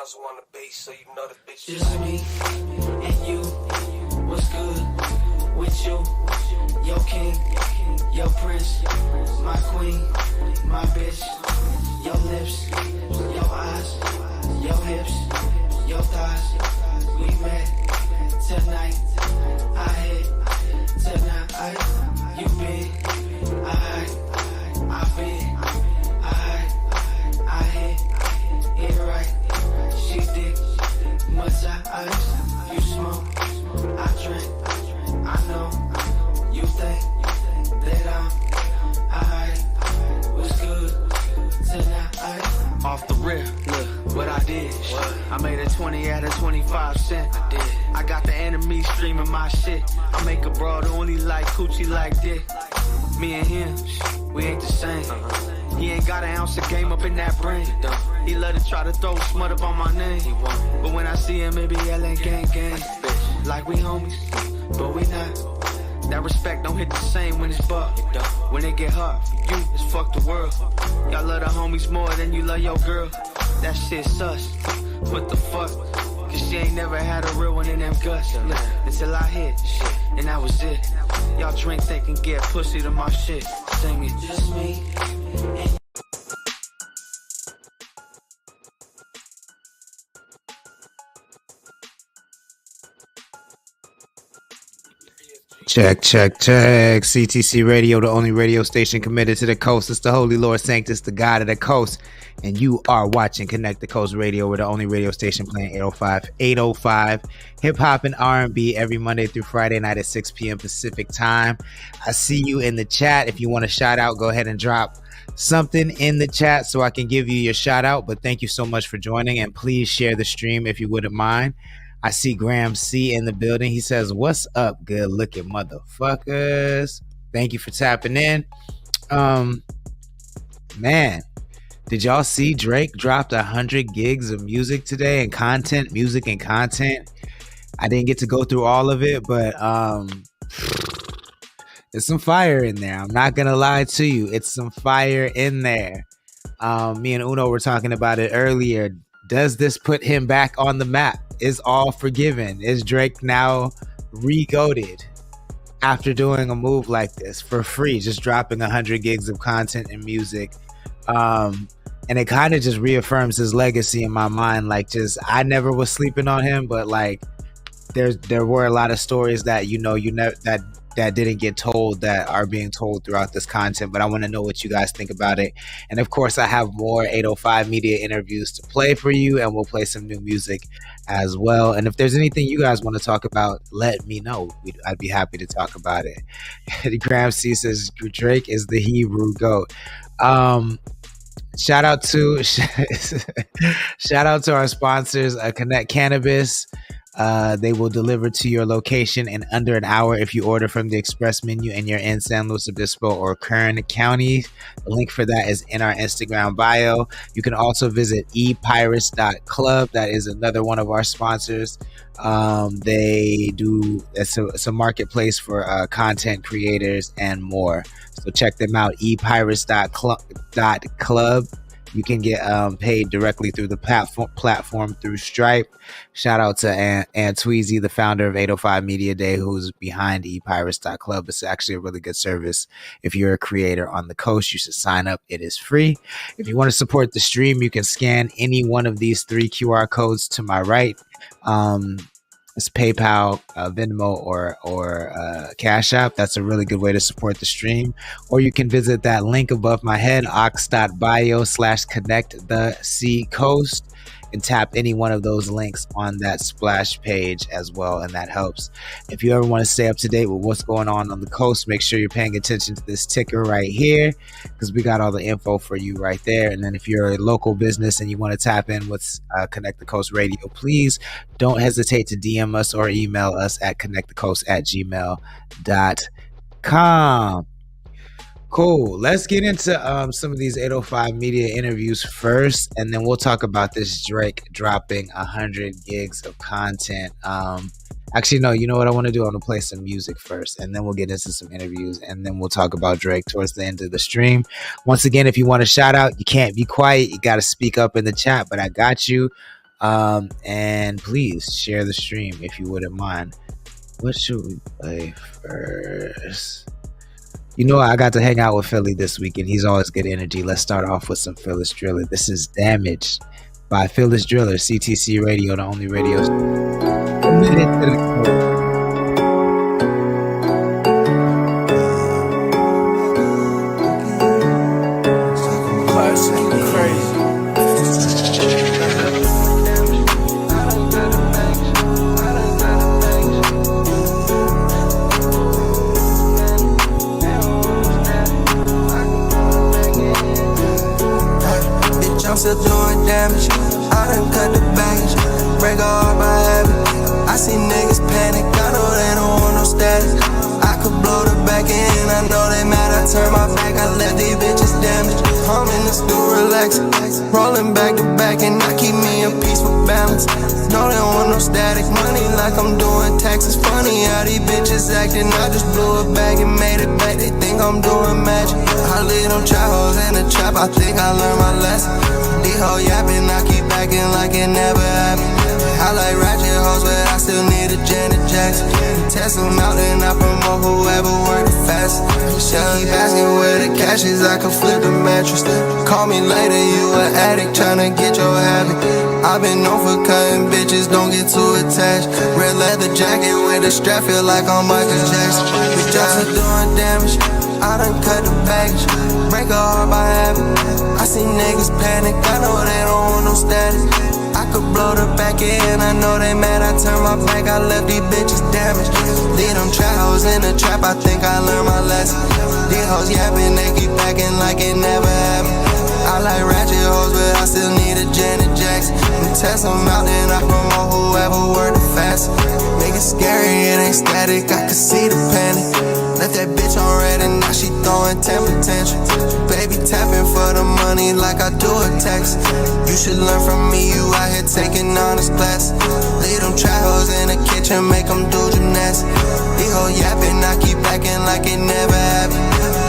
Gonzo on the bass, so you know the bitch. Just me and you. What's good with you? Your king, your prince, my queen, my bitch. Your lips, your eyes, your hips, your thighs. We met tonight. I hit tonight. You big, I big, I hit it right. She dick, much ice. You smoke, I drink. I know you think that I'm alright. What's good tonight? Off the rip, look what I did. I made a 20 out of 25 cents. I got the enemy streaming my shit. I make a broad only like coochie like dick. Me and him, we ain't the same. He ain't got an ounce of game up in that brain. He love to try to throw smut up on my name. But when I see him, maybe yelling gang gang. Like we homies, but we not. That respect don't hit the same when it's buck. When it get hard for you, it's fuck the world. Y'all love the homies more than you love your girl. That shit sus. What the fuck? Cause she ain't never had a real one in them guts. Until I hit shit, and that was it. Y'all drink, think, and get pussy to my shit. Sing it. Just me and Check. CTC Radio, the only radio station committed to the coast. It's the Holy Lord Sanctus, the God of the coast. And you are watching Connect the Coast Radio. We're the only radio station playing 805 hip-hop and R&B every Monday through Friday night at 6 p.m. Pacific time. I see you in the chat. If you want a shout out, go ahead and drop something in the chat so I can give you your shout out. But thank you so much for joining, and please share the stream if you wouldn't mind. I see Graham C in the building. He says, "What's up, good looking motherfuckers?" Thank you for tapping in. Man, did y'all see Drake dropped 100 gigs of music today and content, music and content? I didn't get to go through all of it, but there's some fire in there. I'm not gonna lie to you. It's some fire in there. Me and Uno were talking about it earlier. Does this put him back on the map? Is all forgiven? Is Drake now re-goated after doing a move like this for free, just dropping 100 gigs of content and music? And it kind of just reaffirms his legacy in my mind. Like, just, I never was sleeping on him, but like there were a lot of stories that that didn't get told that are being told throughout this content. But I want to know what you guys think about it. And of course, I have more 805 Media interviews to play for you, and we'll play some new music as well. And if there's anything you guys want to talk about, let me know. I'd be happy to talk about it. Graham C says Drake is the Hebrew GOAT. Shout out to our sponsors, Connect Cannabis. They will deliver to your location in under an hour if you order from the express menu and you're in San Luis Obispo or Kern County. The link for that is in our Instagram bio. You can also visit epirates.club. That is another one of our sponsors. It's a marketplace for content creators and more. So check them out, epirates.club. You can get paid directly through the platform through Stripe. Shout out to Aunt Tweezy, the founder of 805 Media Day, who's behind epirates.club. It's actually a really good service. If you're a creator on the coast, you should sign up. It is free. If you want to support the stream, you can scan any one of these 3 QR codes to my right. It's PayPal, Venmo, or Cash App. That's a really good way to support the stream. Or you can visit that link above my head, ox.bio/connect the sea coast, and tap any one of those links on that splash page as well, and that helps. If you ever want to stay up to date with what's going on the coast, make sure you're paying attention to this ticker right here, because we got all the info for you right there. And then if you're a local business and you want to tap in with Connect the Coast Radio, please don't hesitate to DM us or email us at connectthecoast@gmail.com. Cool. Let's get into some of these 805 Media interviews first, and then we'll talk about this Drake dropping 100 gigs of content. Actually, no, you know what I want to do? I want to play some music first, and then we'll get into some interviews, and then we'll talk about Drake towards the end of the stream. Once again, if you want a shout out, you can't be quiet. You got to speak up in the chat, but I got you. And please share the stream if you wouldn't mind. What should we play first? You know, I got to hang out with Philly this weekend. He's always good energy. Let's start off with some Phyllis Driller. This is Damage by Phyllis Driller, CTC Radio, the only radio I'm still doing damage. I done cut the baggage, break all my habit. I see niggas panic, I know they don't want no status. I could blow the back in, I know they mad. I turn my back, I left these bitches damaged. I'm in the stool relaxing, rolling back to back, and I keep me a peaceful balance. No, they don't want no static money like I'm doing taxes. Funny how these bitches acting. I just blew a bag and made it back. They think I'm doing magic. I leave them trap hoes in the trap. I think I learned my lesson. These hoes yapping, I keep acting like it never happened. I like ratchet hoes, but I still need a Janet Jackson. Test them out and I promote whoever work the fast. She keep asking where the cash is, I can flip the mattress. Call me later, you an addict tryna get your habit. I've been known for cutting bitches, don't get too attached. Red leather jacket with a strap, feel like I'm Michael Jackson. We just doing damage, I done cut the baggage, break a heart by habit. I see niggas panic, I know they don't want no status. I could blow the back in, I know they mad. I turn my back, I left these bitches damaged. Leave them trap hoes in the trap, I think I learned my lesson. These hoes yapping, they keep acting like it never happened. I like ratchet hoes, but I still need a Janet Jackson. Test them out, then I promote whoever work the fast. Make it scary, it ain't static, I can see the panic. Left that bitch on red and now she throwing temper tantrum. Baby tapping for the money like I do a tax. You should learn from me, you out here taking honest class. Leave them trap hoes in the kitchen, make them do gymnastics. These hoes yapping, I keep acting like it never happened.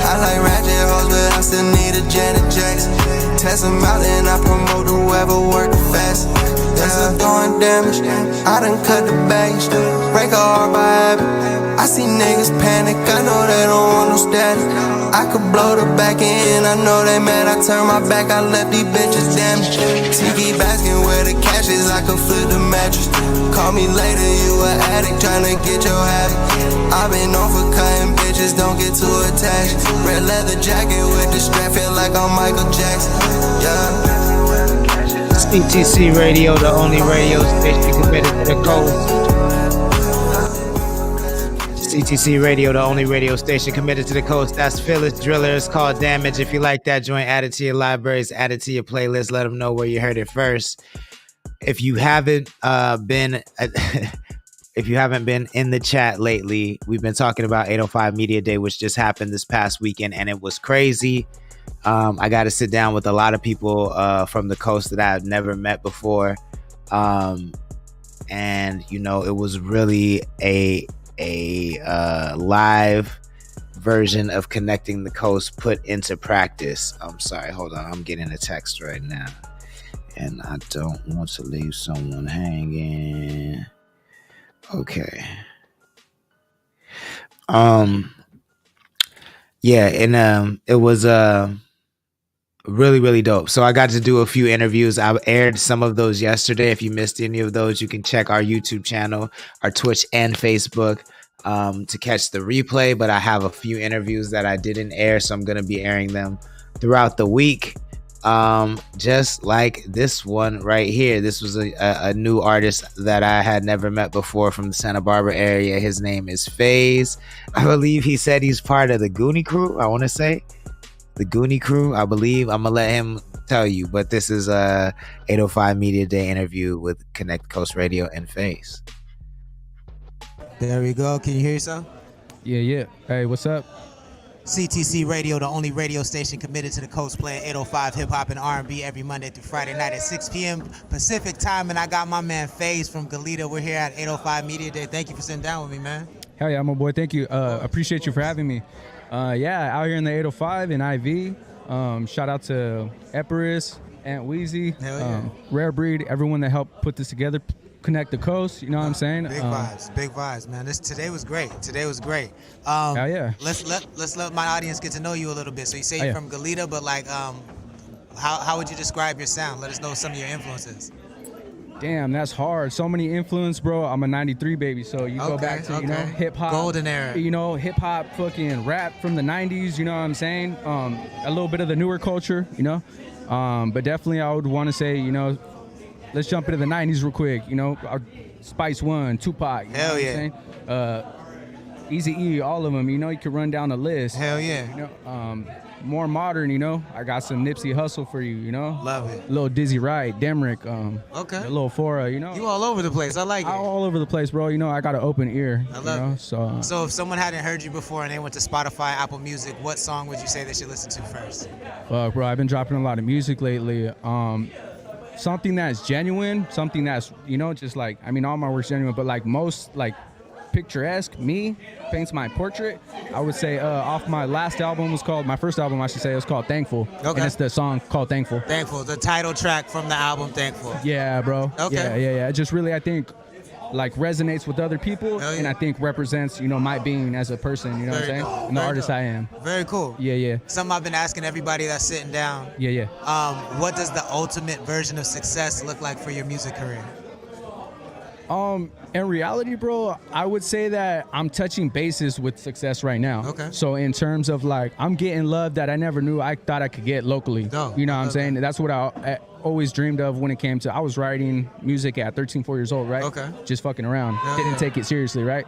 I like ratchet hoes, but I still need a Janet Jackson. Test them out and I promote whoever work the fast. Yes, I'm doing damage, I done cut the baggage, break a heart by habit. I see niggas panic, I know they don't want no status. I could blow the back in, I know they mad. I turn my back, I left these bitches damaged. She keep asking where the cash is, I could flip the mattress. Call me later, you an addict tryna get your habit. I've been known for cutting bitches, don't get too attached. Red leather jacket with the strap, feel like I'm Michael Jackson. Yeah. CTC Radio, the only radio station committed to the code. CTC Radio, the only radio station committed to the coast. That's Phyllis Driller. It's called Damage. If you like that joint, add it to your libraries, add it to your playlist. Let them know where you heard it first. If you haven't been in the chat lately, we've been talking about 805 Media Day, which just happened this past weekend, and it was crazy. I got to sit down with a lot of people from the coast that I've never met before. And, you know, it was really a live version of connecting the coast put into practice. I'm sorry, hold on. I'm getting a text right now. And I don't want to leave someone hanging. Okay. Yeah, and it was really, really dope. So I got to do a few interviews. I aired some of those yesterday. If you missed any of those, you can check our YouTube channel, our Twitch and Facebook to catch the replay. But I have a few interviews that I didn't air, so I'm going to be airing them throughout the week. Just like this one right here. This was a new artist that I had never met before from the Santa Barbara area. His name is FaZe. I believe he said he's part of the Goonie Crew. I want to say the Goonie Crew, I believe. I'm gonna let him tell you, but this is a 805 Media Day interview with Connect Coast Radio and FaZe. There we go. Can you hear yourself? Yeah. Hey, what's up? CTC Radio, the only radio station committed to the coast, playing 805 hip hop and R&B every Monday through Friday night at 6 p.m. Pacific time. And I got my man FaZe from Goleta. We're here at 805 Media Day. Thank you for sitting down with me, man. Hell yeah, my boy. Thank you. Appreciate you for having me. Yeah, out here in the 805 in IV. Shout out to Epirus, Aunt Wheezy, Hell yeah. Rare Breed, everyone that helped put this together, Connect the Coast. You know what I'm saying? Big vibes, man. Today was great. Hell yeah. Let's let my audience get to know you a little bit. So you say Oh, you're yeah. from Goleta, but like, how would you describe your sound? Let us know some of your influences. Damn, that's hard. So many influence, bro. I'm a 93 baby, so you go back to, hip hop. Golden era. Hip hop, fucking rap from the 90s, you know what I'm saying? A little bit of the newer culture, but definitely I would want to say, let's jump into the 90s real quick, Spice One, Tupac. Hell yeah. What I'm saying? Eazy-E, all of them, you could run down the list. Hell yeah. More modern, I got some Nipsey Hussle for you, Love it. A little Dizzy Wright, Demrick, Okay. a little Fora, You all over the place. I like it. all over the place, bro. I got an open ear. I love it. So if someone hadn't heard you before and they went to Spotify, Apple Music, what song would you say they should listen to first? fuck, bro, I've been dropping a lot of music lately. Something that's genuine, something that's, just like, all my work's genuine, but like most, like, picturesque, me, paints my portrait. I would say off my last album my first album, I should say, it was called Thankful. Okay. And it's the song called Thankful. Thankful, the title track from the album, Thankful. Yeah, bro. Okay. Yeah. It just really, I think, like resonates with other people, Hell yeah. and I think represents, my being as a person, what I'm saying? Cool. And the Very artist dope. I am. Very cool. Yeah. Something I've been asking everybody that's sitting down. Yeah. What does the ultimate version of success look like for your music career? In reality, bro, I would say that I'm touching bases with success right now. Okay. So in terms of like, I'm getting love that I never knew I thought I could get locally. Dope. You know what I'm Love saying? that. That's what I always dreamed of when it came to, I was writing music at 13, 4 years old, right? Okay. Just fucking around. Yeah, Didn't yeah. take it seriously, right?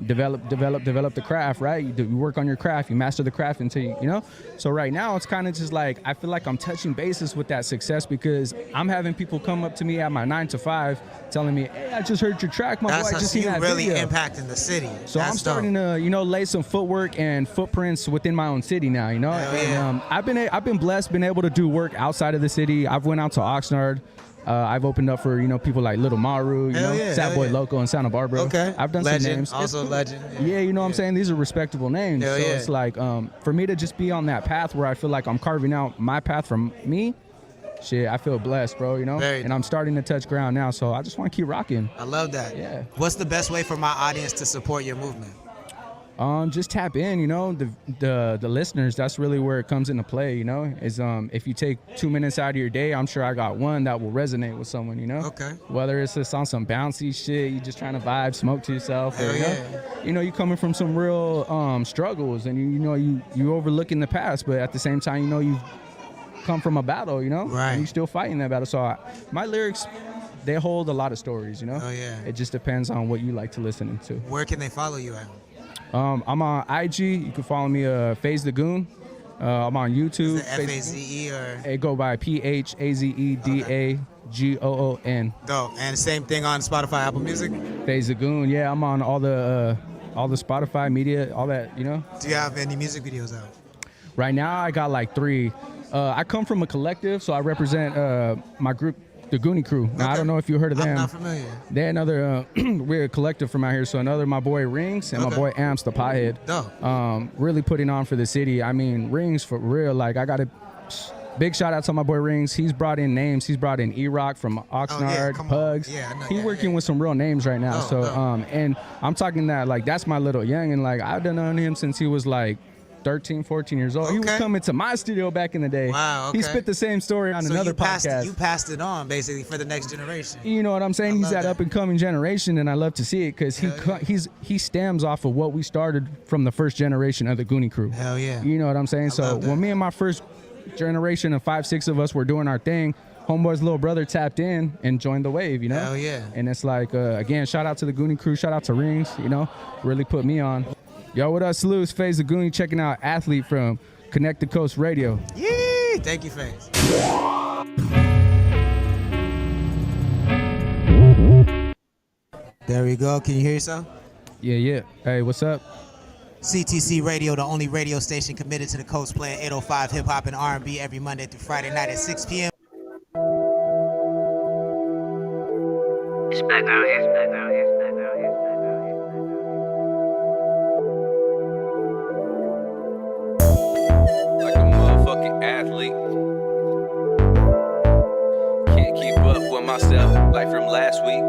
Develop the craft, right? You work on your craft, you master the craft until you. So right now it's kind of just like, I feel like I'm touching bases with that success because I'm having people come up to me at my 9 to 5 telling me, hey, I just heard your track, my boy, I just seen you that really video. impacting the city. So That's I'm starting dope. to, lay some footwork and footprints within my own city now, Hell yeah. And I've been blessed, been able to do work outside of the city. I've went out to Oxnard. I've opened up for, people like Little Maru, Hell yeah, Sad hell Boy yeah. Loco in Santa Barbara. Okay. I've done legend, some names. Also It's cool. legend. Yeah, you know what I'm saying? These are respectable names. Hell so yeah. it's like, for me to just be on that path where I feel like I'm carving out my path from me, shit, I feel blessed, bro, Very And I'm starting to touch ground now, so I just want to keep rocking. I love that. Yeah. What's the best way for my audience to support your movement? Just tap in, the listeners, that's really where it comes into play, is if you take 2 minutes out of your day, I'm sure I got one that will resonate with someone, Okay. Whether it's just on some bouncy shit, you just trying to vibe, smoke to yourself, or, Hell you coming from some real struggles and you overlooking the past, but at the same time, you've come from a battle, Right. and you're still fighting that battle. So my lyrics, they hold a lot of stories, Oh, yeah. It just depends on what you like to listen to. Where can they follow you at? I'm on IG. You can follow me, Phase the Goon. I'm on YouTube. Is it F-A-Z-E or? It go by PHAZEDAGOON. Dope. And same thing on Spotify, Apple Music? Phase the Goon. Yeah, I'm on all the Spotify media, all that. Do you have any music videos out? Right now, I got like 3. I come from a collective, so I represent my group, the Goonie Crew. Now, I Okay. don't know if you heard of them. I'm not familiar. They're another we're a collective from out here. So another my boy Rings and my Okay. boy Amps the Pothead. Dope. Really putting on for the city. Rings for real. Like I got a big shout out to my boy Rings. He's brought in names. He's brought in E-Rock from Oxnard, come on. Pugs. Yeah, I know. He's Yeah, working yeah. with some real names right now. Dope, So dope. and I'm talking that like that's my little young and like I've known him since he was like 13, 14 years old. He was Okay. coming to my studio back in the day. Wow, He okay. spit the same story on So another you passed, podcast. you passed it on basically for the next generation. You know what I'm saying? I He's love that that. up and coming generation, and I love to see it because Hell yeah. he stems off of what we started from the first generation of the Goonie Crew. Hell yeah. You know what I'm saying? So love that. when me and my first generation of 5, 6 of us were doing our thing, Homeboy's little brother tapped in and joined the wave. Hell yeah. And it's like again, shout out to the Goonie Crew, shout out to Rings. Really put me on. Yo, what up, Salute? It's FaZe the Goonie checking out Athlete from Connect the Coast Radio. Yee! Thank you, FaZe. There we go. Can you hear yourself? Yeah. Hey, what's up? CTC Radio, the only radio station committed to the coast, playing 805 hip hop and R&B every Monday through Friday night at 6 p.m. It's back out here. It's back out here. It's back out here. It's back out here. Like a motherfucking athlete. myself, like from last week.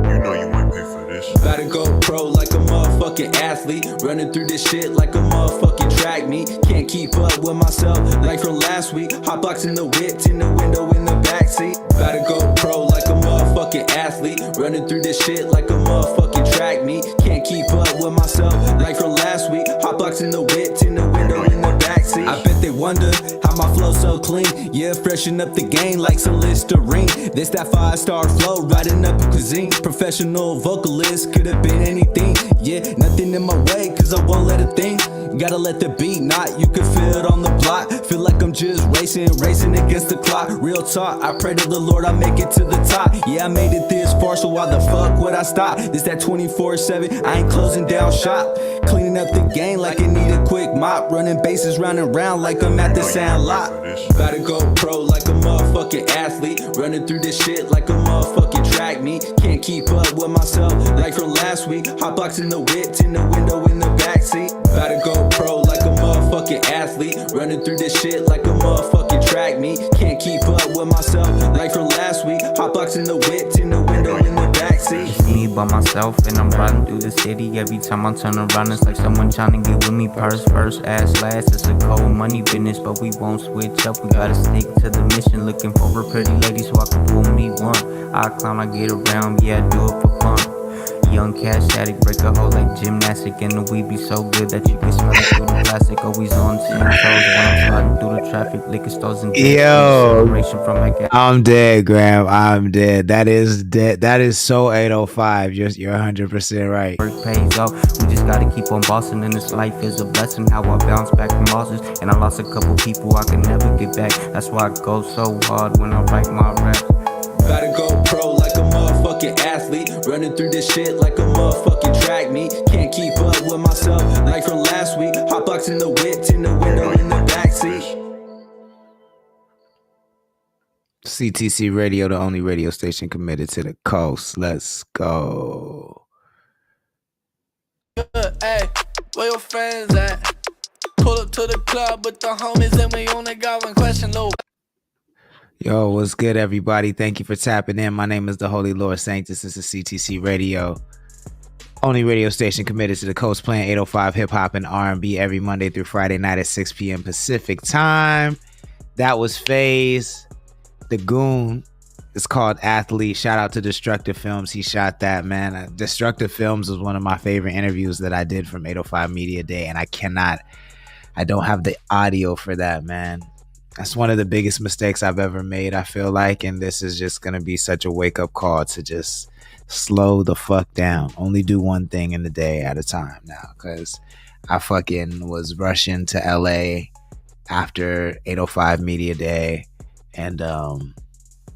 You know you might pay for this. Gotta go pro like a motherfucking athlete. Running through this shit like a motherfucking track meet. Can't keep up with myself like from last week. Hotbox in the whip, in the window in the backseat. Gotta go pro like a motherfucking athlete. Running through this shit like a motherfucking track meet. Can't keep up with myself like from last week. Hotbox in the whip, in the window in the backseat. I bet they wonder how my flow so clean. Yeah, freshen up the game like some Listerine. This that 5-star flow, riding up a cuisine. Professional vocalist, could have been anything. Yeah, nothing in my way, cause I won't let a thing. Gotta let the beat knot, you can feel it on the block. Feel like I'm just racing against the clock. Real talk, I pray to the Lord I make it to the top. Yeah, I made it this far, so why the fuck would I stop? This that 24/7, I ain't closing down shop. Cleaning up the game like it need a quick mop. Running bases round and round like I'm at the sound lot. Gotta go pro like a motherfucking athlete. Running through this shit like a motherfucking track meet. Can't keep up with myself like from last week. Hotbox in the whip, in the window in the backseat. Gotta go pro like a motherfucking athlete. Running through this shit like a motherfucking track meet. Can't keep up with myself like from last week. Hotbox in the whip, in the window in the backseat. It's me by myself and I'm riding through the city. Every time I turn around it's like someone trying to get with me. Purse first, ass last. It's a cold money business, but we won't switch up. We gotta stick to the mission. Looking for a pretty lady so I can pull me one. I clown, I get around, yeah, I do it for fun. Young cash addict, break a hole like gymnastic. And the weed be so good that you can smell it through the plastic. Always on 10 toes when I'm sliding through the traffic. Liquor stores and separation from my gas. I'm dead, Graham. I'm dead. That is dead. That is so 805. You're 100% right. Work pays off. We just gotta keep on bossing, and this life is a blessing. How I bounce back from losses, and I lost a couple people I can never get back. That's why I go so hard when I write my raps. Gotta go pro like a motherfucking athlete. Running through this shit like a motherfucking track meet. Can't keep up with myself like from last week. Hotbox in the whip, in the window in the backseat. CTC Radio, the only radio station committed to the coast. Let's go. Hey, where your friends at? Pull up to the club with the homies and we only got one question, Lou. Yo, what's good, everybody? Thank you for tapping in. My name is the Holy Lord Sanctus. This is CTC Radio, only radio station committed to the coast, playing 805 hip-hop and R&B every Monday through Friday night at 6 p.m. Pacific time. That was FaZe, the Goon. It's called Athlete. Shout out to Destructive Films. He shot that, man. Destructive Films was one of my favorite interviews that I did from 805 Media Day, and I don't have the audio for that, man. That's one of the biggest mistakes I've ever made, I feel like, and this is just going to be such a wake-up call to just slow the fuck down. Only do one thing in the day at a time now, because I fucking was rushing to LA after 805 Media Day, and,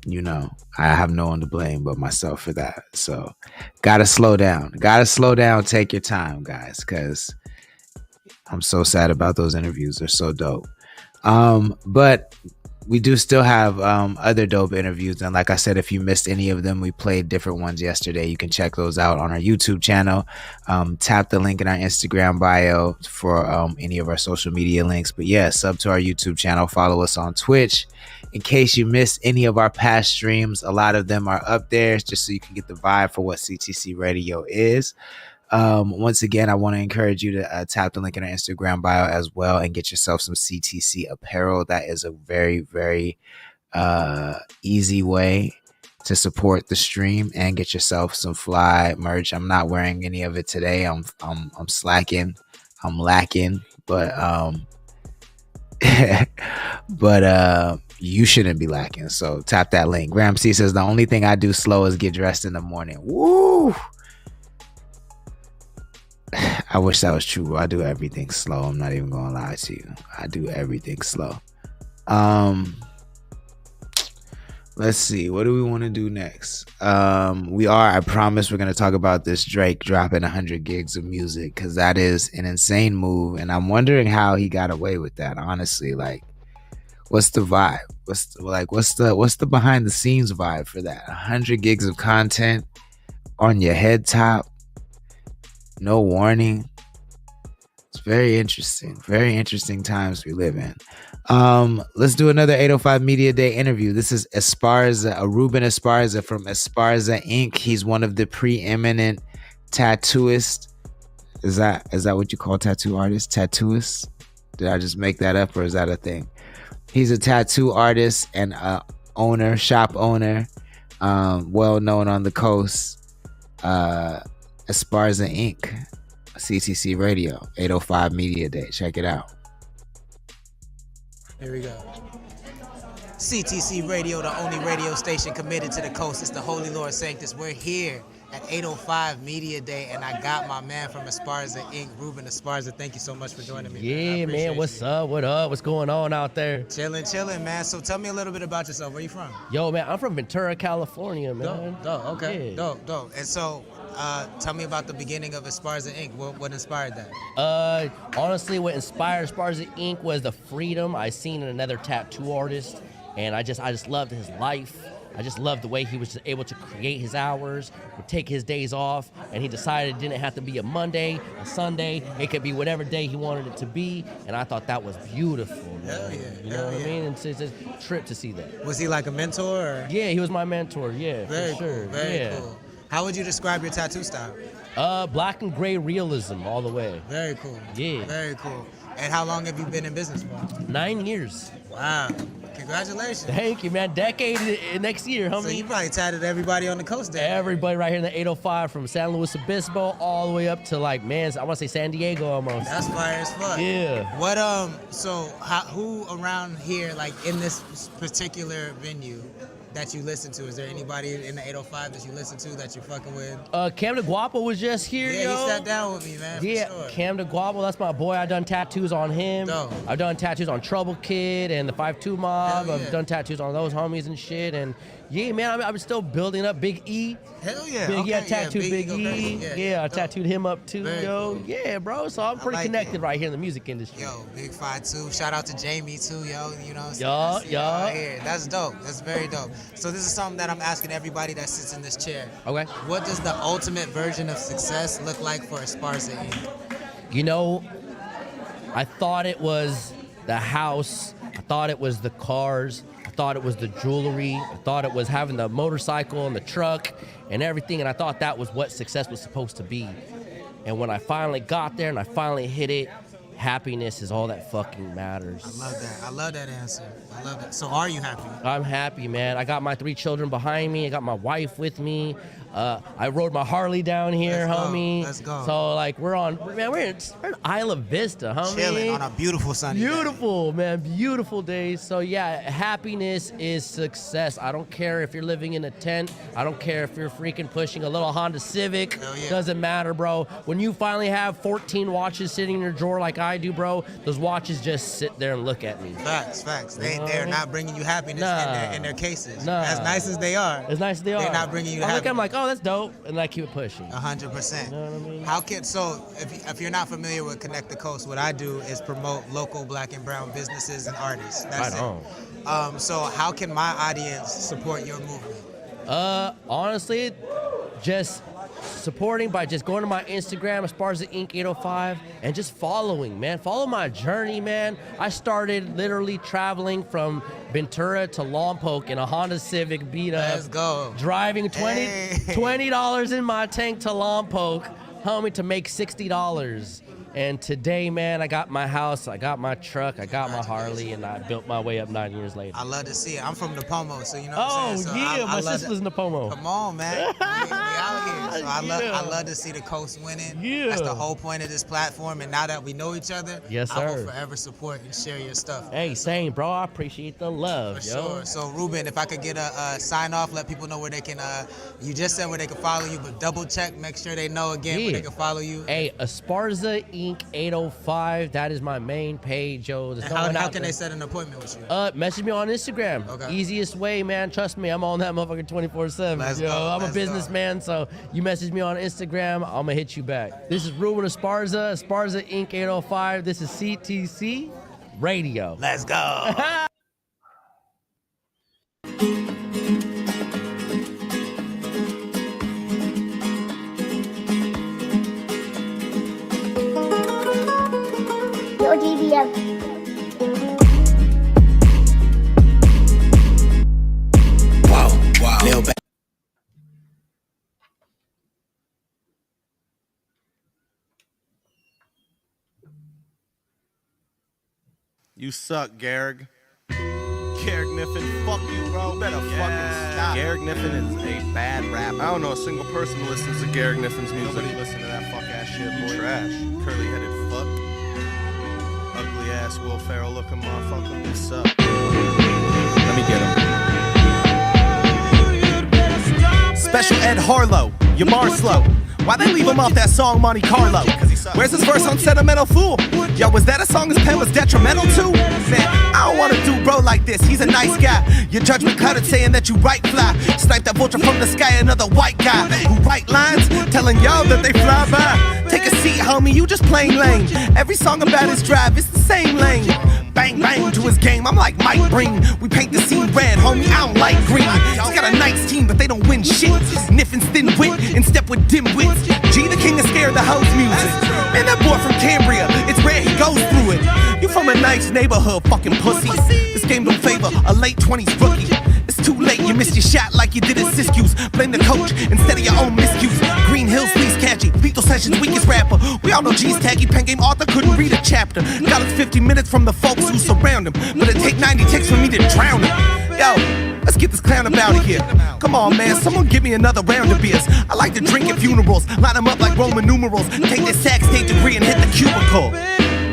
you know, I have no one to blame but myself for that. So, gotta slow down. Take your time, guys, because I'm so sad about those interviews. They're so dope. But we do still have other dope interviews, and like I said, if you missed any of them, we played different ones yesterday. You can check those out on our YouTube channel. Tap the link in our Instagram bio for any of our social media links. But yeah, sub to our YouTube channel, follow us on Twitch in case you missed any of our past streams. A lot of them are up there just so you can get the vibe for what CTC Radio is. Once again, I want to encourage you to tap the link in our Instagram bio as well and get yourself some CTC apparel. That is a very, very easy way to support the stream and get yourself some fly merch. I'm not wearing any of it today. I'm slacking. I'm lacking, but you shouldn't be lacking. So tap that link. Graham C says the only thing I do slow is get dressed in the morning. Woo! I wish that was true. I do everything slow. I'm not even gonna lie to you. I do everything slow. Let's see. What do we want to do next? I promise we're going to talk about this Drake dropping 100 gigs of music, because that is an insane move. And I'm wondering how he got away with that. Honestly, like, what's the vibe? What's the behind the scenes vibe for that? 100 gigs of content on your head top. No warning. Very interesting. Very interesting times we live in. Let's do another 805 Media Day interview. This is Esparza, Ruben Esparza from Esparza Inc. He's one of the preeminent tattooists. Is that what you call tattoo artists? Tattooists? Did I just make that up, or is that a thing? He's a tattoo artist and owner, shop owner, well known on the coast. Esparza Inc. CTC Radio, 805 Media Day. Check it out. Here we go. CTC Radio, the only radio station committed to the coast. It's the Holy Lord Sanctus. We're here at 805 Media Day, and I got my man from Esparza Inc., Ruben Esparza. Thank you so much for joining me. Yeah, man. What's up? What up? What's going on out there? Chilling, man. So tell me a little bit about yourself. Where you from? Yo, man, I'm from Ventura, California, man. Dope. Okay. Yeah. Dope. And so, tell me about the beginning of Esparza Inc. What inspired that? Honestly, what inspired Esparza Inc. was the freedom I seen in another tattoo artist, and I just loved his life. I just loved the way he was just able to create his hours, would take his days off, and he decided it didn't have to be a Monday, a Sunday. It could be whatever day he wanted it to be, and I thought that was beautiful, man. Hell yeah. You know what I mean? It's a trip to see that. Was he like a mentor? Or? Yeah, he was my mentor. Yeah, Very for sure. cool. Very cool. How would you describe your tattoo style? Black and gray realism all the way. Very cool. Yeah. Very cool. And how long have you been in business for? 9 years. Wow. Congratulations. Thank you, man. Decade next year, homie. So you probably tatted everybody on the coast there. Everybody right here in the 805 from San Luis Obispo all the way up to like, man, I want to say San Diego almost. That's fire as fuck. Yeah. What who around here, like in this particular venue that you listen to? Is there anybody in the 805 that you listen to that you're fucking with? Cam de Guapo was just here, Yeah, yo. he sat down with me, man. Yeah, for sure. Cam de Guapo, that's my boy. I done tattoos on him. Dope. I've done tattoos on Trouble Kid and the 5-2 Mob. Hell yeah. I've done tattoos on those homies and shit. And yeah, man, I'm still building up Big E. Hell yeah. Big, okay, I tattooed Big Big E. go E. crazy. Yeah, I dope. tattooed him up too, Very yo. cool. Yeah, bro. So I'm pretty like connected it. right here in the music industry. Yo, Big 5-2. Shout out to Jamie too, yo. You know what I'm saying? Yo, I see y'all yo. out here. That's dope. That's very dope. So this is something that I'm asking everybody that sits in this chair. Okay. What does the ultimate version of success look like for Esparza Inc.? You know, I thought it was the house. I thought it was the cars. I thought it was the jewelry. I thought it was having the motorcycle and the truck and everything. And I thought that was what success was supposed to be. And when I finally got there and I finally hit it, happiness is all that fucking matters. I love that. I love that answer. I love that. So are you happy? I'm happy, man. I got my 3 children behind me. I got my wife with me. I rode my Harley down here, Let's go. homie. Let's go. So like we're in Isla Vista, homie. Chilling on a beautiful sunny day. Beautiful, man. Beautiful days. So yeah, happiness is success. I don't care if you're living in a tent. I don't care if you're freaking pushing a little Honda Civic. Hell yeah. Doesn't matter, bro. When you finally have 14 watches sitting in your drawer like I do, bro, those watches just sit there and look at me. Facts. They're know? not bringing you happiness Nah. in their cases. Nah. As nice as they are. As nice as they are. They're not bringing you I look at them happiness. like, oh, that's dope, and I keep it pushing. 100%. You know what I mean? How can if you're not familiar with Connect the Coast, what I do is promote local Black and Brown businesses and artists. That's Right it. on. So how can my audience support your movement? Honestly, just supporting by just going to my Instagram, Esparza Inc. 805, and just following, man. Follow my journey, man. I started literally traveling from Ventura to Lompoc in a Honda Civic beat up. Let's go. Driving Hey. $20 in my tank to Lompoc, homie, to make $60. And today, man, I got my house, I got my truck, I got my Harley, and I built my way up 9 years later. I love to see it. I'm from Napomo, so you know Oh, what I'm saying? So yeah, I my love sister's in Napomo. Come on, man. We out here. So I Yeah. love to see the coast winning. Yeah. That's the whole point of this platform. And now that we know each other, Yes, I will sir. forever support and share your stuff. Hey, same, bro. I appreciate the love, For yo. sure. So Ruben, if I could get a sign off, let people know where they can. You just said where they can follow you, but double check, make sure they know again where Yeah. they can follow you. Hey, Esparza Inc. 805. That is my main page, yo. There's And no one how out can there. they set an appointment with you? Message me on Instagram. Okay. Easiest way, man. Trust me, I'm on that motherfucker 24/7. Let's Yo, go, I'm a let's go. businessman, so you message me on Instagram, I'm gonna hit you back. This is Ruben Esparza, Esparza Inc. 805. This is CTC Radio. Let's go. You suck, Garrick. Garrick Niffen, fuck you, bro. Better fucking stop. Garrick Niffen is a bad rapper. I don't know a single person who listens to Garrick Niffen's music. Nobody listen to that fuck ass shit, boy. Trash. Curly headed fuck. Ugly ass Will Ferrell looking motherfucker. You suck. Let me get him. Special Ed Harlow, Yamar Slow. Why they leave him off that song Monte Carlo? Where's his verse on Sentimental Fool? Yo, was that a song his pen was detrimental to? Man, I don't wanna do bro like this, he's a nice guy. Your judgment clouded saying that you right fly. Snipe that vulture from the sky, another white guy who write lines, telling y'all that they fly by. Take a seat, homie, you just plain lame. Every song about his drive, it's the same lane. Bang, bang to his game, I'm like Mike Breen. We paint the scene red, homie, I don't like green. He's got a nice team, but they don't win shit. Niffen's thin wit, in step with dim wits. G the king of scare the house music. Man, that boy from Cambria, it's rare he goes through it. You from a nice neighborhood, fucking pussy. This game don't favor a late 20s rookie. It's too late, you missed your shot like you did at Siskiyous. Blame the coach instead of your own miscues. Green Hills, please catchy. Lethal Sessions, weakest rapper. We all know G's taggy, pen game author couldn't read a chapter. Got us 50 minutes from the folks who surround him, but it take 90 takes for me to drown him. Yo, let's get this clown up out of here. Come on, man, someone give me another round of beers. I like to drink at funerals, line them up like Roman numerals. Take this sax state degree and hit the cubicle.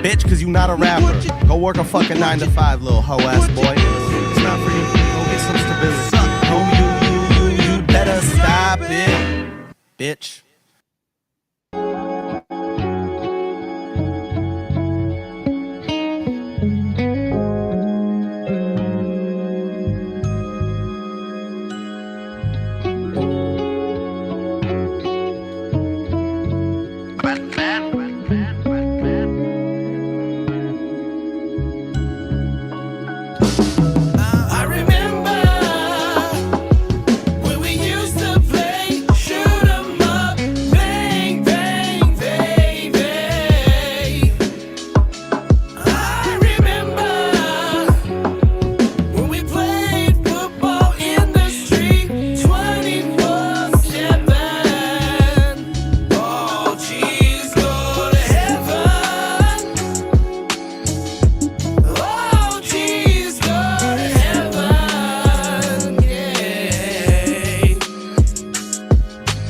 Bitch, cause you not a rapper. Go work a fucking 9 to 5, little hoe ass boy. It's not for you. Go get some stability. Oh, you better stop it, bitch.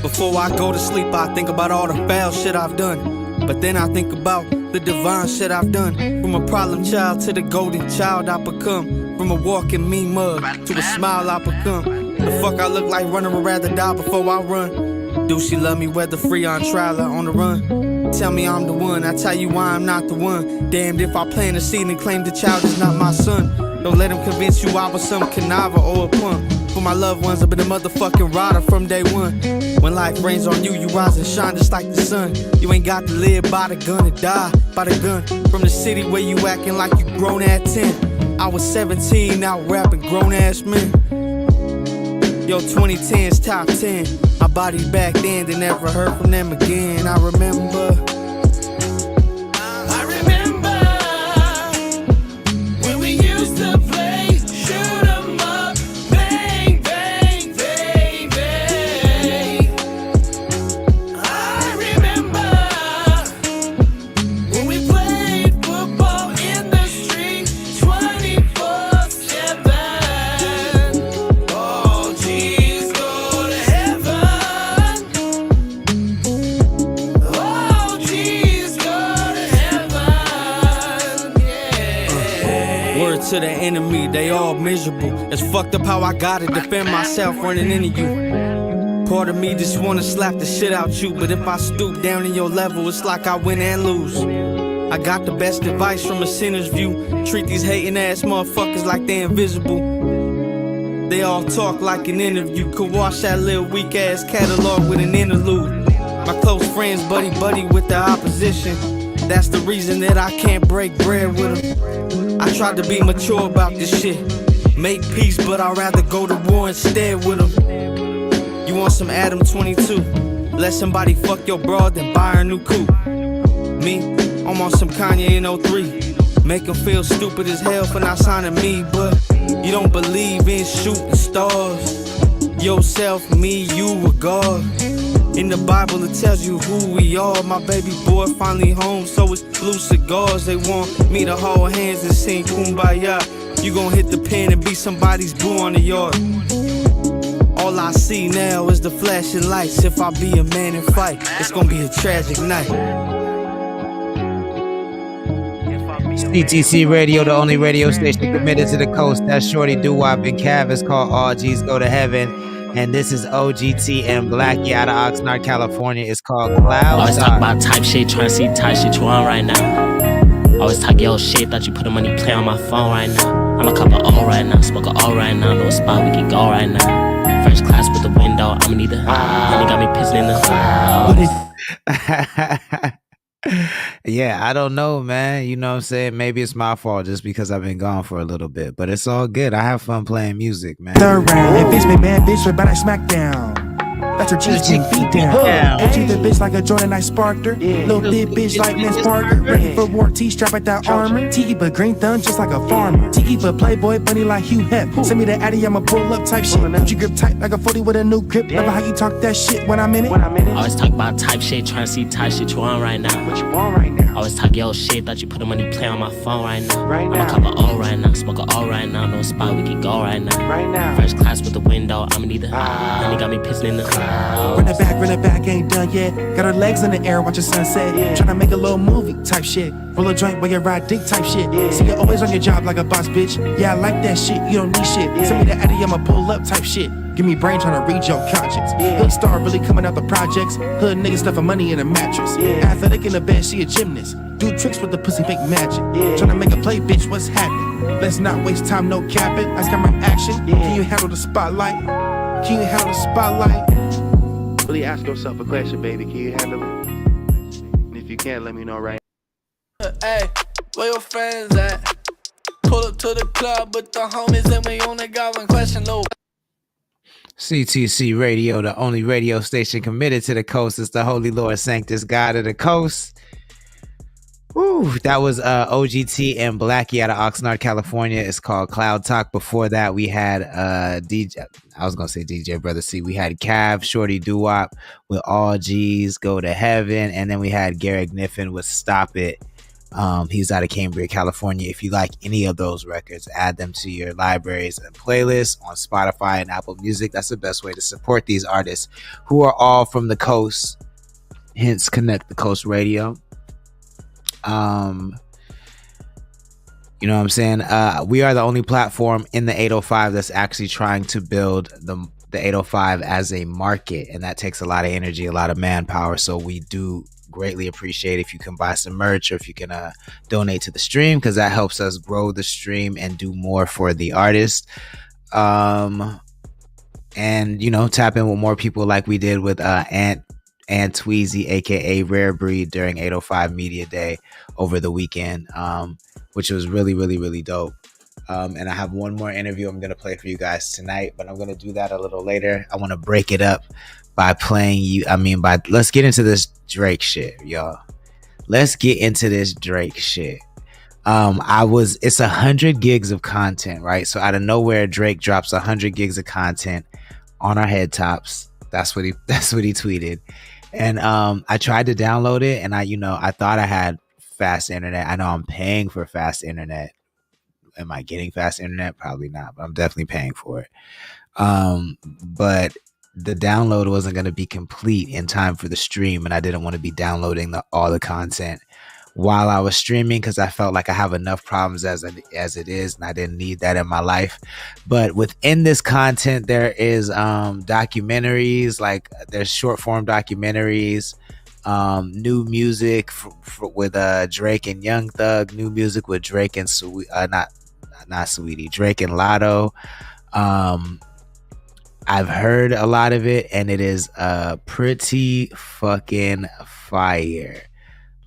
Before I go to sleep, I think about all the foul shit I've done. But then I think about the divine shit I've done. From a problem child to the golden child I become. From a walking mean mug to a smile I become. The fuck I look like running, would rather die before I run. Do she love me whether free on trial or on the run? Tell me I'm the one, I tell you why I'm not the one. Damned if I plant a seed and claim the child is not my son. Don't let him convince you I was some conniver or a punk. For my loved ones, I've been a motherfucking rider from day one. When life rains on you, you rise and shine just like the sun. You ain't got to live by the gun and die by the gun. From the city where you acting like you grown at 10. I was 17, now rapping grown ass men. Yo, 2010's top 10. I bodied back then, they never heard from them again. I remember. To the enemy, they all miserable. It's fucked up how I gotta defend myself running into you. Part of me just wanna slap the shit out you, but if I stoop down in your level, it's like I win and lose. I got the best advice from a sinner's view. Treat these hating ass motherfuckers like they invisible. They all talk like an interview. Could wash that little weak ass catalog with an interlude. My close friends buddy with the opposition. That's the reason that I can't break bread with them. I tried to be mature about this shit. Make peace, but I'd rather go to war instead with them. You want some Adam 22? Let somebody fuck your broad, then buy her a new coupe. Me, I'm on some Kanye in 03. Make them feel stupid as hell for not signing me, but you don't believe in shooting stars. Yourself, me, you a god. In the Bible it tells you who we are. My baby boy finally home, so it's blue cigars. They want me to hold hands and sing Kumbaya. You gon' hit the pen and be somebody's boo on the yard. All I see now is the flashing lights. If I be a man and fight, it's gonna be a tragic night. CTC Radio, the only radio station committed to the coast. That's Shorty Doo-Wop and Cav. It's called All G's Go to Heaven. And this is OGT and Blackie out of Oxnard, California. It's called Cloud. Always talk about type shit, trying to see type shit you on right now. Always talk your shit, thought you put the money play on my phone right now. I'm a cup of O right now, smoke a O right now, no spot we can go right now. First class with the window, I'ma need the money got me pissing in the Yeah, I don't know, man. You know what I'm saying? Maybe it's my fault just because I've been gone for a little bit, but it's all good. I have fun playing music, man. Third round, and bitch made mad bitch, but I smack down. That's her cheese chick beat down. And treat the bitch like a Jordan, I sparked her. Little thick bitch like Miss Parker. Ready for war, T-strap at that armor. Tiki but green thumb just like a farmer. Tiki but playboy bunny like Hugh Hep. Send me the Addy, I'ma pull up type shit. Put you grip tight like a 40 with a new grip. Never how you talk that shit when I'm in it. Always talk about type shit, trying to see type shit you on right now. What you want right now? Always talk your shit, thought you put the money play on my phone right now. I'm a cup of O right now, smoke a O right now, no spot we can go right now. First class with the window, I'ma need the money got me pissing in the Run it back, ain't done yet. Got her legs in the air, watch the sunset. Tryna make a little movie type shit. Roll a joint while you ride dick type shit. See you always on your job like a boss bitch. Yeah, I like that shit, you don't need shit. Send me the Addy, I'ma pull up type shit. Give me brain tryna read your conscience. Hood star really coming out the projects. Hood nigga stuffing money in a mattress. Athletic in the bed, she a gymnast. Do tricks with the pussy, make magic. Tryna make a play, bitch, what's happening? Let's not waste time, no capping. I got my action. Can you handle the spotlight? Can you handle the spotlight? Really ask yourself a question, baby. Can you handle it? And if you can't, let me know right now. Hey, where your friends at? Pull up to the club with the homies and we only got one question, no. CTC Radio, the only radio station committed to the coast. It's the Holy Lord Sanctus, God of the coast. Woo, that was OGT and Blackie out of Oxnard, California. It's called Cloud Talk. Before that, we had DJ. I was gonna say DJ Brother C. We had Cav, Shorty Doo-Wop with All G's Go to Heaven, and then we had Garrick Niffin with Stop It. He's out of Cambria, California. If you like any of those records, add them to your libraries and playlists on Spotify and Apple Music. That's the best way to support these artists who are all from the coast. Hence, Connect the Coast Radio. You know what I'm saying? We are the only platform in the 805 that's actually trying to build the 805 as a market, and that takes a lot of energy, a lot of manpower. So we do greatly appreciate if you can buy some merch or if you can donate to the stream, because that helps us grow the stream and do more for the artist. And you know, tap in with more people like we did with Ant Tweezy, aka Rare Breed, during 805 Media Day over the weekend, which was really, really, really dope. And I have one more interview I'm gonna play for you guys tonight, but I'm gonna do that a little later. I want to break it up by playing you. Let's get into this Drake shit, y'all. Let's get into this Drake shit. It's 100 gigs of content, right? So out of nowhere, Drake drops 100 gigs of content on our head tops. That's what he tweeted. And I tried to download it, and I thought I had fast internet. I know I'm paying for fast internet. Am I getting fast internet? Probably not, but I'm definitely paying for it. But the download wasn't going to be complete in time for the stream, and I didn't want to be downloading all the content while I was streaming, because I felt like I have enough problems as it is, and I didn't need that in my life. But within this content, there is documentaries, like there's short form documentaries, new music with Drake and Young Thug, new music with Drake and not Sweetie, Drake and Lotto. I've heard a lot of it, and it is pretty fucking fire.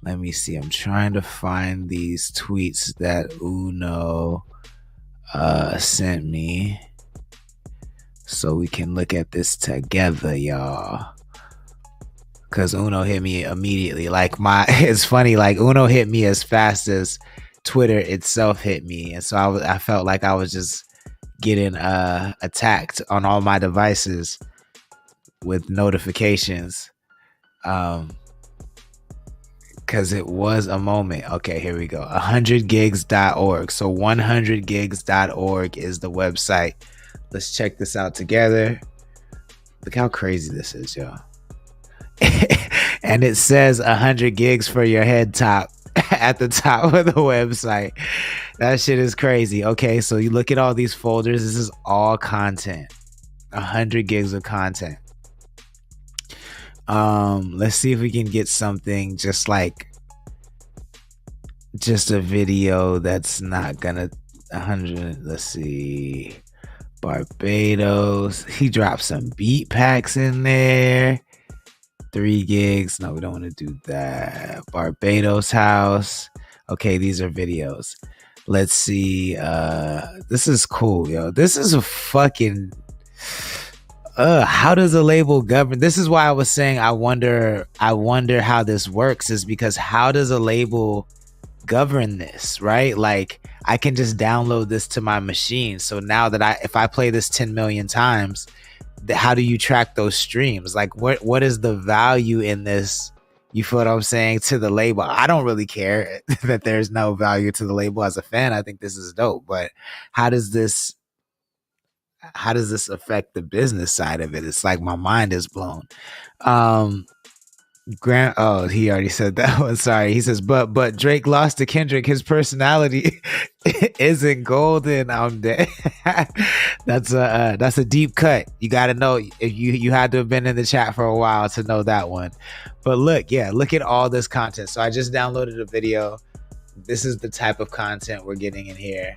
Let me see. I'm trying to find these tweets that Uno sent me so we can look at this together, y'all. Because Uno hit me immediately. It's funny, like Uno hit me as fast as Twitter itself hit me. And so I felt like I was just getting attacked on all my devices with notifications. Because it was a moment. Okay, here we go. 100gigs.org. So 100gigs.org is the website. Let's check this out together. Look how crazy this is, y'all. And it says 100 gigs for your head top at the top of the website. That shit is crazy. Okay, so you look at all these folders. This is all content. 100 gigs of content. Let's see if we can get something just a video that's not gonna 100. Let's see. Barbados. He dropped some beat packs in there. 3 gigs. No, we don't want to do that. Barbados house. Okay, these are videos. Let's see. This is cool, yo. This is a fucking how does a label govern? This is why I was saying I wonder how this works, is because how does a label govern this, right? Like, I can just download this to my machine. So now that if I play this 10 million times, how do you track those streams? Like, what is the value in this? You feel what I'm saying? To the label, I don't really care that there's no value to the label. As a fan, I think this is dope. But how does this affect the business side of it? It's like my mind is blown. Grant, oh, he already said that one. Sorry. He says, but Drake lost to Kendrick. His personality isn't golden. I'm dead. That's a deep cut. You got to know, if you had to have been in the chat for a while to know that one. But look at all this content. So I just downloaded a video. This is the type of content we're getting in here.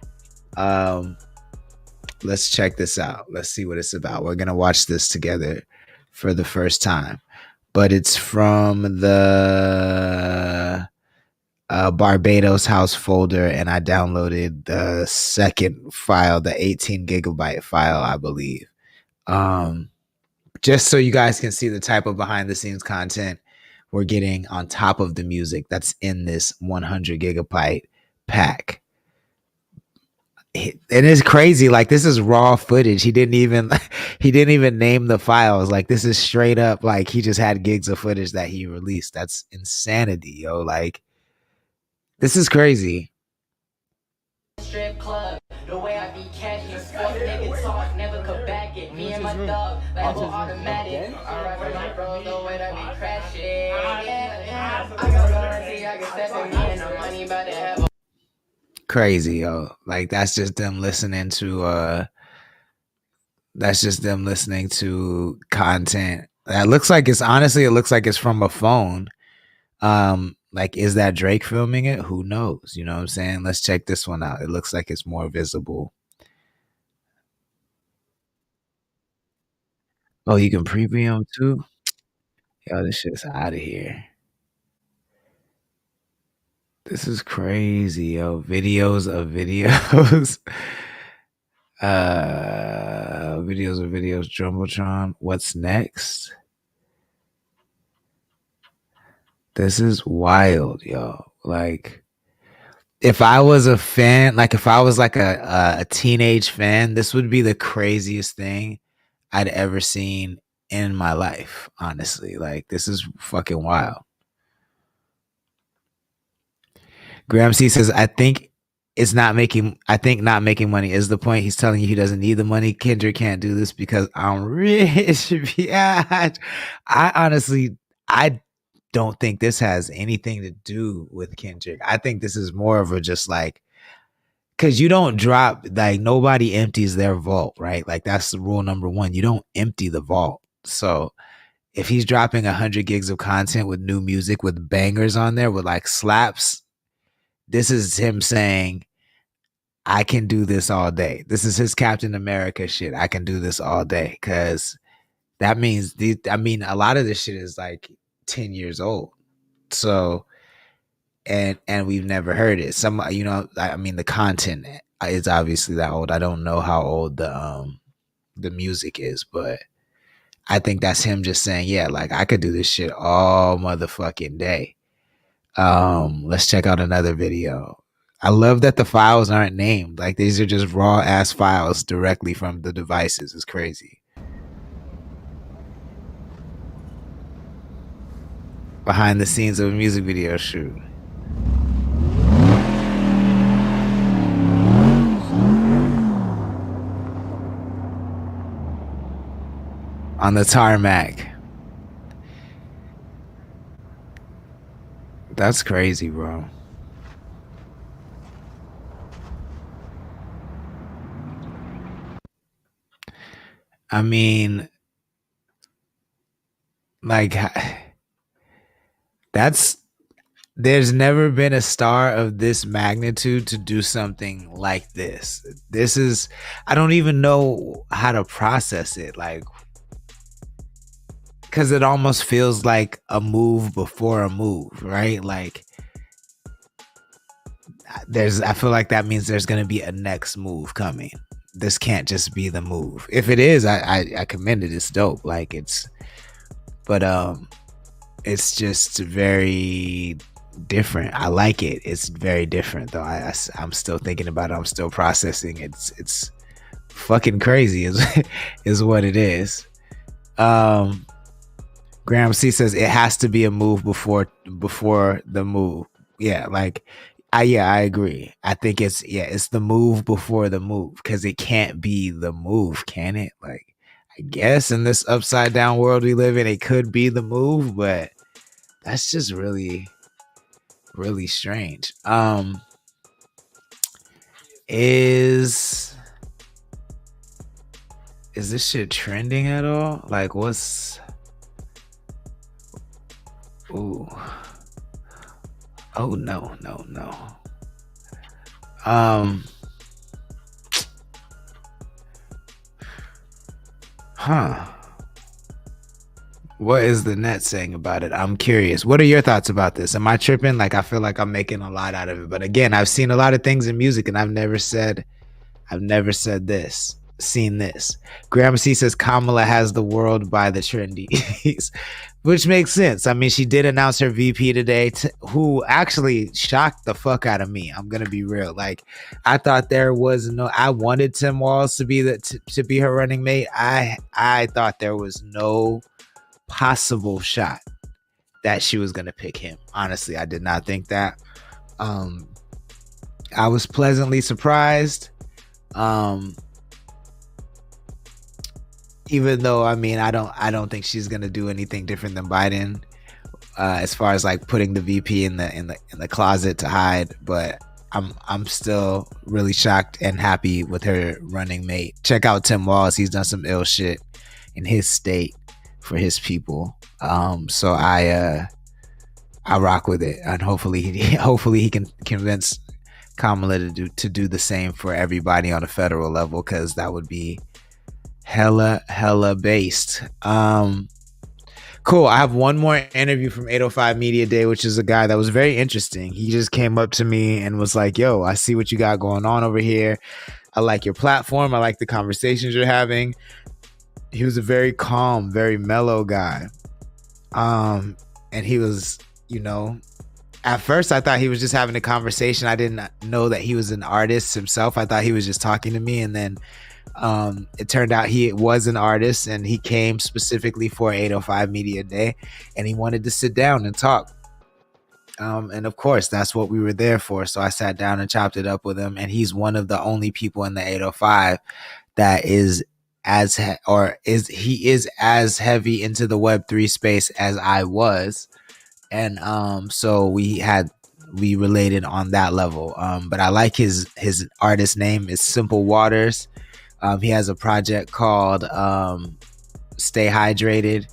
Let's check this out. Let's see what it's about. We're gonna watch this together for the first time. But it's from the Barbados house folder, and I downloaded the second file, the 18 gigabyte file, I believe. Just so you guys can see the type of behind the scenes content we're getting on top of the music that's in this 100 gigabyte pack. It is crazy. Like, this is raw footage. He didn't even name the files. Like, this is straight up, like, he just had gigs of footage that he released. That's insanity, yo. Like, this is crazy. Strip club, the way I be catching, fuck nigga talk, never could back it. Me and my dog, level automatic. Alright, for my bro, the way that we crashing. I got guarantee I can step in me and the money about to have. Crazy, yo. Like, that's just them listening to content that looks like it looks like it's from a phone. Like, is that Drake filming it? Who knows? You know what I'm saying? Let's check this one out. It looks like it's more visible. Oh, you can preview them too? Yo, this shit's out of here. This is crazy, yo. Videos of videos. Videos of videos, Jumbotron. What's next? This is wild, yo. Like, if I was a fan, like if I was like a teenage fan, this would be the craziest thing I'd ever seen in my life, honestly. Like, this is fucking wild. Graham C says, I think not making money is the point. He's telling you he doesn't need the money. Kendrick can't do this because I'm rich. Yeah. I honestly don't think this has anything to do with Kendrick. I think this is more of a just like, because you don't drop, like, nobody empties their vault, right? Like, that's the rule number one. You don't empty the vault. So if he's dropping 100 gigs of content with new music, with bangers on there, with like slaps, this is him saying, I can do this all day. This is his Captain America shit. I can do this all day. Because that means, a lot of this shit is like 10 years old. So, and we've never heard it. The content is obviously that old. I don't know how old the music is, but I think that's him just saying, yeah, like, I could do this shit all motherfucking day. Let's check out another video. I love that the files aren't named. Like, these are just raw ass files directly from the devices. It's crazy. behind the scenes of a music video shoot. On the tarmac. That's crazy, bro. I mean, like, there's never been a star of this magnitude to do something like this. This is, I don't even know how to process it. Like, because it almost feels like a move before a move, right? Like, I feel like that means there's going to be a next move coming. This can't just be the move. If it is, I commend it. It's dope. Like, it's just very different. I like it. It's very different though. I'm still thinking about it. I'm still processing. It's fucking crazy is what it is. Graham C says it has to be a move before the move. Yeah, like I agree. I think it's the move before the move, because it can't be the move, can it? Like, I guess in this upside down world we live in, it could be the move, but that's just really, really strange. Is this shit trending at all? Like, what's... Ooh. Oh, no. What is the net saying about it? I'm curious. What are your thoughts about this? Am I tripping? Like, I feel like I'm making a lot out of it. But again, I've seen a lot of things in music, and I've never said this. Seen this. Graham C says Kamala has the world by the trendies, which makes sense. I mean, she did announce her VP today, who actually shocked the fuck out of me. I'm gonna be real. Like, I thought there was no. I wanted Tim Walz to be to be her running mate. I thought there was no possible shot that she was gonna pick him. Honestly, I did not think that. I was pleasantly surprised. Even though, I mean, I don't think she's gonna do anything different than Biden, as far as like putting the VP in the closet to hide. But I'm still really shocked and happy with her running mate. Check out Tim Walz; he's done some ill shit in his state for his people. So I rock with it, and hopefully he can convince Kamala to do the same for everybody on a federal level, because that would be hella based. Cool. I have one more interview from 805 Media Day, which is a guy that was very interesting. He just came up to me and was like, yo, I see what you got going on over here. I like your platform. I like the conversations you're having. He was a very calm, very mellow guy. And he was, at first I thought he was just having a conversation. I didn't know that he was an artist himself. I thought he was just talking to me, and then it turned out he was an artist, and he came specifically for 805 Media Day, and he wanted to sit down and talk. And of course, that's what we were there for. So I sat down and chopped it up with him, and he's one of the only people in the 805 that is as heavy into the Web3 space as I was. And so we related on that level. But I like his artist name is Simple Waters. He has a project called Stay Hydrated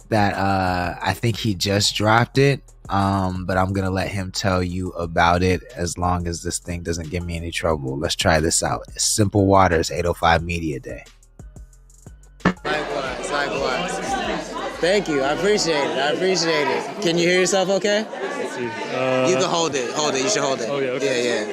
that I think he just dropped it. But I'm gonna let him tell you about it as long as this thing doesn't give me any trouble. Let's try this out. Simple Waters, 805 Media Day. Likewise. Thank you. I appreciate it. Can you hear yourself okay? Let's see. You can hold it. You should hold it. Oh, yeah, okay. Yeah.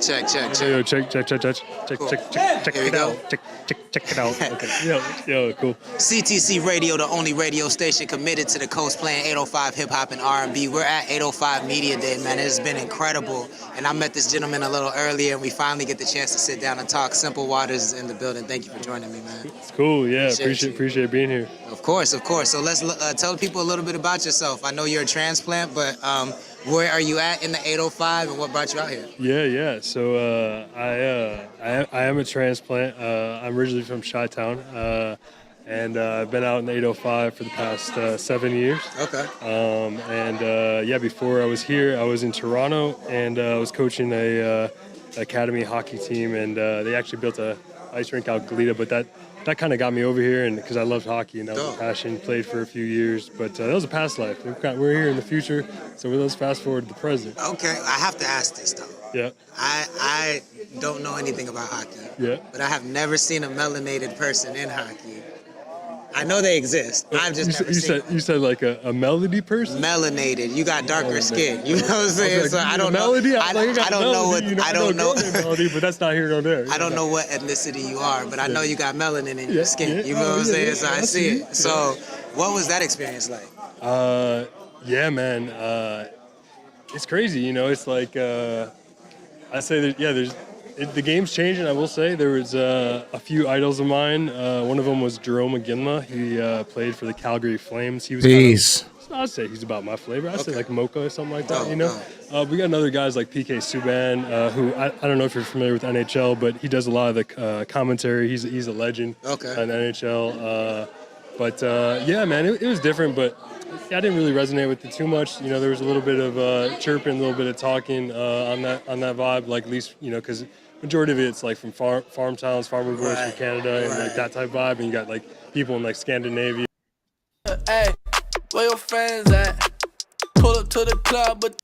Check. Yo, check Cool. it out. Check it out. Okay. Yo, cool. CTC Radio, the only radio station committed to the coast, playing 805 hip hop and R&B. We're at 805 Media Day, man. It has been incredible. And I met this gentleman a little earlier, and we finally get the chance to sit down and talk. Simple Waters is in the building. Thank you for joining me, man. It's cool. Yeah, appreciate being here. Of course. So let's tell people a little bit about yourself. I know you're a transplant, but where are you at in the 805, and what brought you out here? Yeah. So I am a transplant. I'm originally from Chi-Town, and I've been out in the 805 for the past 7 years. Okay. Before I was here, I was in Toronto, and I was coaching a academy hockey team, and they actually built a ice rink out Goleta, but that kind of got me over here, and because I loved hockey and that was a passion. Played for a few years, but that was a past life. We're here in the future, so let's fast forward to the present. Okay, I have to ask this though. Yeah. I don't know anything about hockey. Yeah. But I have never seen a melanated person in hockey. I know they exist. I've just never seen them. You said like a melody person? Melanated. You got darker skin. You know what I'm saying? Like, so I don't know. melody? I don't know what. I don't know. Melody, but that's not here nor there. I don't know what ethnicity you are, but I know you got melanin in your skin. You know what I'm saying? So I see it. So what was that experience like? Yeah, man. It's crazy. You know, it's like I say that. Yeah, the game's changing. I will say there was a few idols of mine. One of them was Jerome McGinley. He played for the Calgary Flames. He was I'd say he's about my flavor. I'd say like Mocha or something like that, you know? We got other guys like PK Subban, who I don't know if you're familiar with NHL, but he does a lot of the commentary. He's a legend in NHL. Yeah, man, it was different, but I didn't really resonate with it too much. You know, there was a little bit of chirping, a little bit of talking on that vibe, like at least, you know, because majority of it's like from farm towns, farmer boys from Canada, and like that type vibe, and you got like people in like Scandinavia. Hey, where your friends at? Pull up to the club, but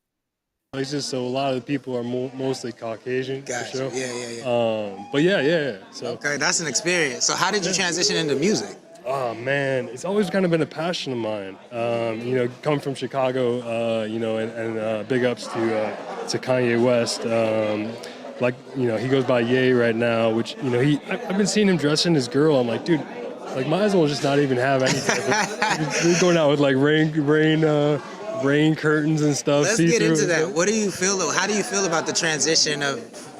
places, so a lot of the people are mostly Caucasian. Gotcha. For sure. Yeah. But yeah. So okay, that's an experience. So how did you transition into music? Oh man, it's always kind of been a passion of mine. You know, coming from Chicago, you know, and big ups to Kanye West. Like, you know, he goes by Ye right now, which, you know, I've been seeing him dressing as girl. I'm like, dude, like might as well just not even have anything. We're going out with like rain curtains and stuff. Let's get into that. What do you feel? How do you feel about the transition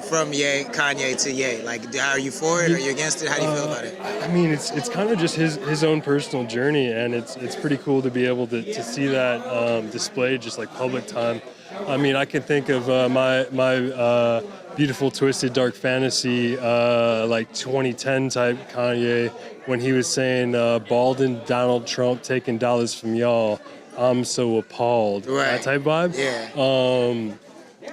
from Kanye to Ye? Like, are you for it or are you against it? How do you feel about it? I mean, it's kind of just his own personal journey, and it's pretty cool to be able to see that displayed just like public time. I mean, I can think of my beautiful twisted dark fantasy like 2010 type Kanye when he was saying balding Donald Trump taking dollars from y'all. I'm so appalled. Right. That type vibe. Yeah.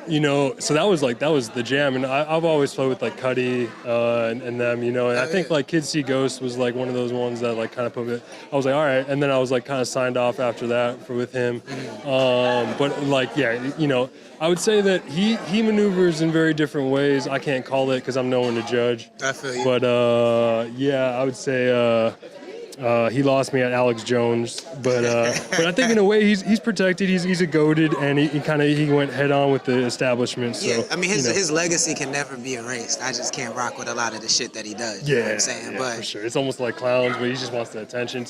You know, so that was the jam, and I've always played with like Cudi and them, you know, and I think like Kids See Ghosts was like one of those ones that like kind of put me. I was like, all right, and then I was like kind of signed off after that with him. But like, yeah, you know, I would say that he maneuvers in very different ways. I can't call it because I'm no one to judge. I feel you. But yeah, I would say. He lost me at Alex Jones, but I think in a way he's protected. He's a goated, and he went head on with the establishment. So, yeah, I mean his legacy can never be erased. I just can't rock with a lot of the shit that he does. You know what I'm saying? But for sure, it's almost like clowns, but he just wants the attention.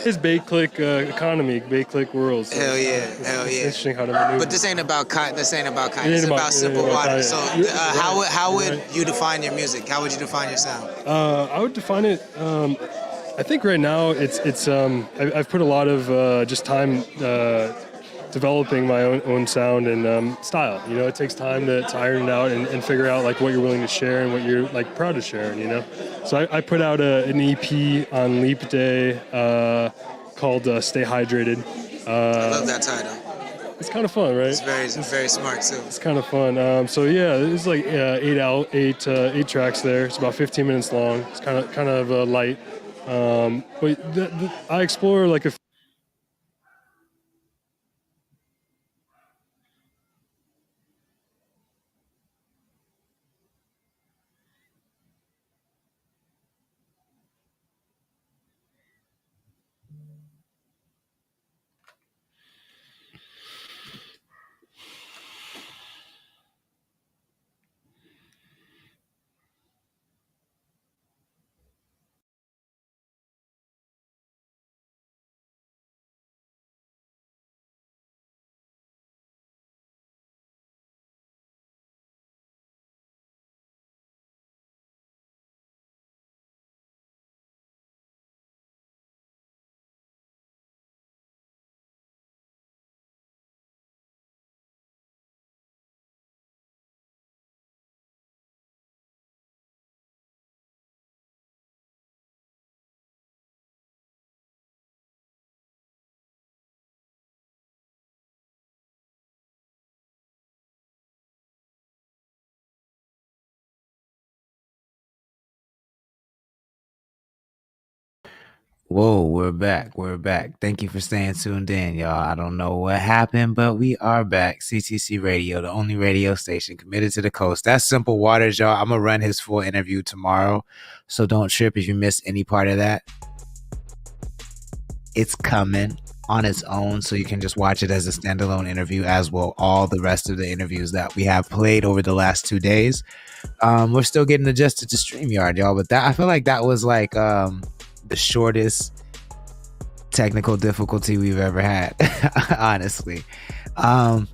His bait click economy, bait click world. So hell yeah. Interesting how to maneuver. But this ain't about Kanye. It's about Simple Waters. So how would you define your music? How would you define your sound? I would define it. I think right now I've put a lot of just time developing my own sound and style. You know, it takes time to iron it out and figure out like what you're willing to share and what you're like proud of sharing. You know, so I put out an EP on Leap Day called "Stay Hydrated." I love that title. It's kind of fun, right? It's very smart too. It's kind of fun. So yeah, it's like eight tracks there. It's about 15 minutes long. It's kind of light. But I explore like a Whoa, we're back. We're back. Thank you for staying tuned in, y'all. I don't know what happened, but we are back. CTC Radio, the only radio station committed to the coast. That's Simple Waters, y'all. I'm going to run his full interview tomorrow, so don't trip if you miss any part of that. It's coming on its own, so you can just watch it as a standalone interview, as will all the rest of the interviews that we have played over the last 2 days. We're still getting adjusted to StreamYard, y'all, but that I feel like that was like the shortest technical difficulty we've ever had, honestly. And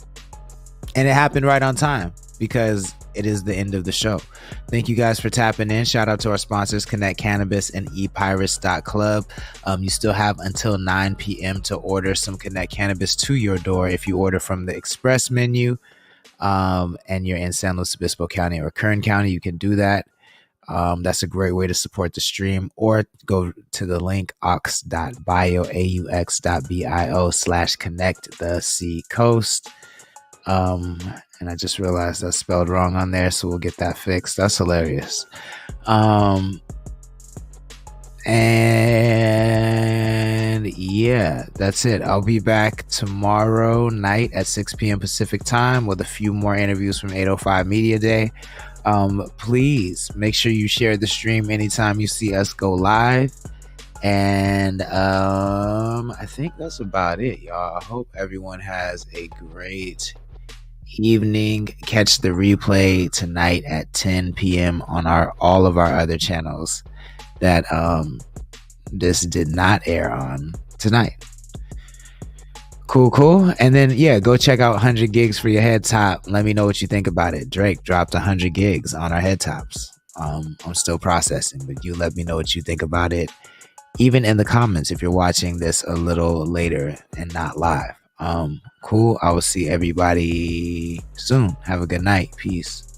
it happened right on time because it is the end of the show. Thank you guys for tapping in. Shout out to our sponsors, Connect Cannabis and ePirates.club. You still have until 9 p.m. to order some Connect Cannabis to your door if you order from the express menu, and you're in San Luis Obispo County or Kern County. You can do that. That's a great way to support the stream, or go to the link aux.bio, aux.bio/connect the sea coast. And I just realized that's spelled wrong on there, so we'll get that fixed. That's hilarious. And yeah, that's it. I'll be back tomorrow night at 6 p.m. Pacific time with a few more interviews from 805 Media Day. Please make sure you share the stream anytime you see us go live. And I think that's about it, y'all. I hope everyone has a great evening. Catch the replay tonight at 10 p.m. on all of our other channels that this did not air on tonight. Cool. And then, yeah, go check out 100 gigs for your head top. Let me know what you think about it. Drake dropped 100 gigs on our head tops. I'm still processing, but you let me know what you think about it, even in the comments if you're watching this a little later and not live. Cool. I will see everybody soon. Have a good night. Peace.